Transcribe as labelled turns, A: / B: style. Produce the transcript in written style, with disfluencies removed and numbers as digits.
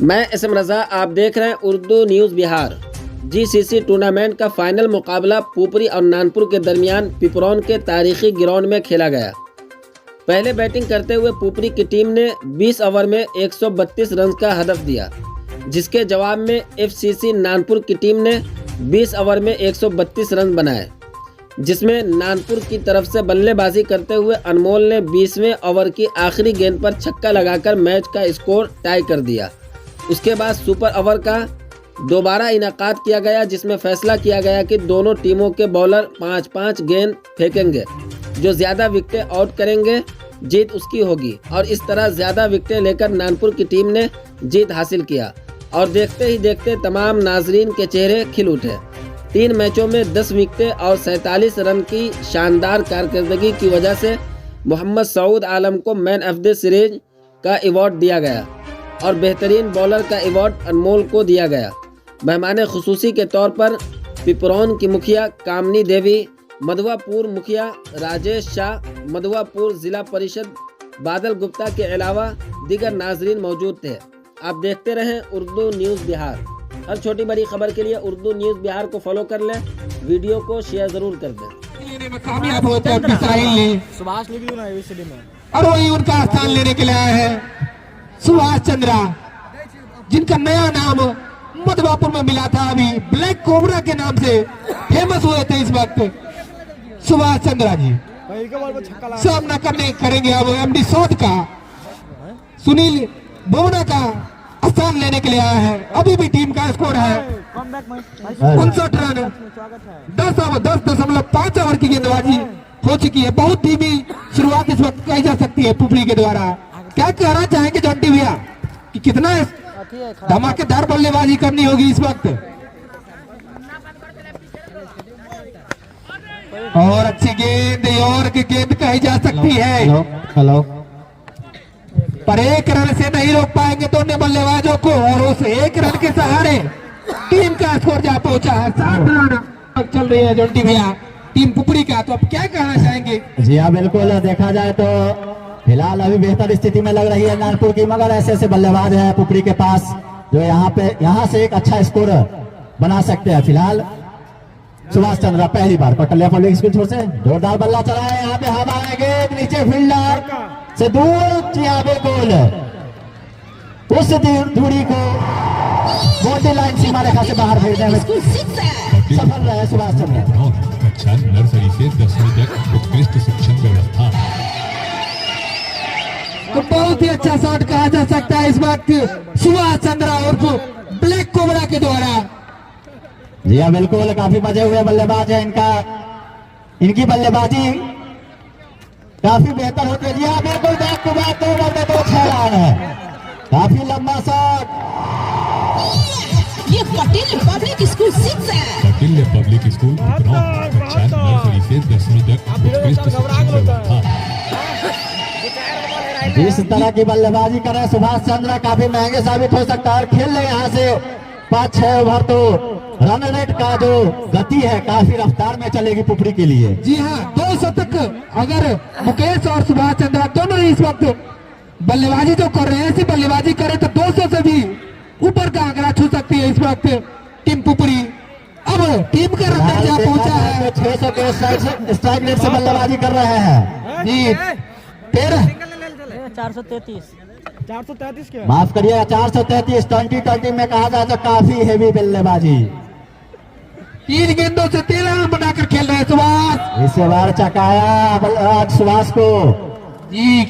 A: मैं एसएम रजा, आप देख रहे हैं Urdu news Bihar. GCC tournament का फाइनल मुकाबला पुपरी और नानपुर के दरमियान पिपरौन के तारीखी ग्राउंड में खेला गया। पहले बैटिंग करते हुए पुपरी की टीम ने 20 ओवर में 132 रन का हदफ दिया, जिसके जवाब में एफसीसी नानपुर की टीम ने 20 ओवर में 132 रन बनाए, जिसमें नानपुर की तरफ से बल्लेबाजी करते हुए अनमोल ने 20वें ओवर की आखिरी गेंद पर छक्का लगाकर मैच का स्कोर टाई कर दिया। उसके बाद सुपर ओवर का दोबारा इनेकाद किया गया, जिसमें फैसला किया गया कि दोनों टीमों के बॉलर 5-5 गेंद फेंकेंगे। जो ज़्यादा विकेटें आउट करेंगे जीत उसकी होगी, और इस तरह ज़्यादा विकेटें लेकर नानपुर की टीम ने जीत हासिल किया। और देखते ही देखते तमाम नाजरीन के चेहरे खिल उठे। 3 मैचों में 10 विकेटें और 47 रन की शानदार कारकर्दगी की वजह से मोहम्मद सऊद आलम को मैन ऑफ द सीरीज का अवार्ड दिया गया और बेहतरीन बॉलर का अवार्ड अनमोल को दिया गया। मेहमान खुसूसी के तौर पर पिपरौन की मुखिया कामनी देवी, मधुआपुर मुखिया राजेश शाह, मधुआपुर जिला परिषद बादल गुप्ता के अलावा दीगर नाजरीन मौजूद थे। आप देखते रहें उर्दू न्यूज़ बिहार। हर छोटी बड़ी खबर के लिए उर्दू न्यूज़ बिहार को फॉलो कर लें, वीडियो को शेयर जरूर कर दें।
B: कामयाब होते हैं
C: सुभाष लिख ना एबीसीडी में,
B: और वही उनका स्थान लेने के लिए आए हैं सुभाष चंद्रा, जिनका नया नाम मधुआपुर में मिला था, अभी ब्लैक कोबरा के नाम से फेमस हुए थे। इस वक्त सुभाष चंद्रा जी सामना करेंगे अब एमडी सौद का सुनील बोमना का स्थान लेने के लिए आया है। अभी भी टीम का स्कोर है 59 रन, 10.5 ओवर की गेंदबाजी हो चुकी है। बहुत धीमी शुरुआत इस वक्त कही जा सकती है पुपरी के द्वारा। क्या कहना चाहेंगे जॉन्टी भैया कि कितना धमाकेदार बल्लेबाजी करनी होगी इस वक्त, और अच्छी गेंद और की गेंद कही जा सकती है।
D: हेलो,
B: पर 1 रन से नहीं रोक पाएंगे दोनों बल्लेबाजों को, और उस 1 रन के सहारे टीम का स्कोर जा पहुंचा है 7 रन चल रही है जॉन्टी भैया टीम पुपरी का। तो अब क्या कहना चाहेंगे?
D: जी हाँ, बिल्कुल देखा जाए तो फिलहाल अभी बेहतर स्थिति में लग रही है नानपुर की, मगर ऐसे ऐसे बल्लेबाज है पुपरी के पास जो यहाँ से एक अच्छा स्कोर बना सकते हैं। फिलहाल सुभाष चंद्रा पहली बार पटलिया पब्लिक स्कूल छोर से जोरदार बल्ला चला है। यहाँ पे हवा आएंगे नीचे फील्डर से दूर गोल, उस दूरी को बॉडी लाइन सीमा रेखा से बाहर भेजने में सफल रहे सुभाष चंद्रा।
E: कक्षा नर्सरी से 10वीं तक उत्कृष्ट शिक्षण व्यवस्था।
B: तो बहुत ही अच्छा शॉट कहा जा सकता है इस वक्त सुभाष चंद्रा और ब्लैक कोबरा के द्वारा।
D: जी हाँ, बिल्कुल काफी मजे हुए बल्लेबाज है इनकी बल्लेबाजी काफी बेहतर होती है। जी हाँ, बिल्कुल बैक टू बैक 2 ओवर में 2 6 रन है, काफी लंबा शॉट।
F: ये पटेल पब्लिक स्कूल 6 है।
E: पटेल पब्लिक स्कूल कक्षा नर्सरी से 10वीं तक उत्कृष्ट शिक्षण व्यवस्था।
D: जिस तरह की बल्लेबाजी कर रहे हैं सुभाष चंद्रा, काफी महंगे साबित हो सकता है। खेल ले यहाँ से 5-6 ओवर तो रन रेट का जो गति है काफी रफ्तार में चलेगी पुपरी के लिए।
B: जी हाँ, 2 शतक अगर मुकेश और सुभाष चंद्रा दोनों इस वक्त बल्लेबाजी जो कर रहे हैं, ऐसी बल्लेबाजी करे तो 200 से भी ऊपर का आंकड़ा छू सकती है इस वक्त टीम पुपरी। अब टीम का रन जहाँ पहुंचा है
D: 600 के स्ट्राइक रेट से बल्लेबाजी कर रहे हैं
B: जी।
C: 433 के
D: माफ करिएगा 433 2020 में कहा जाए तो काफी हेवी बल्लेबाजी।
B: 3 गेंदों से 13 रन बनाकर खेल रहे हैं सुभाष।
D: इस बार चकाया सुभाष को
B: जी।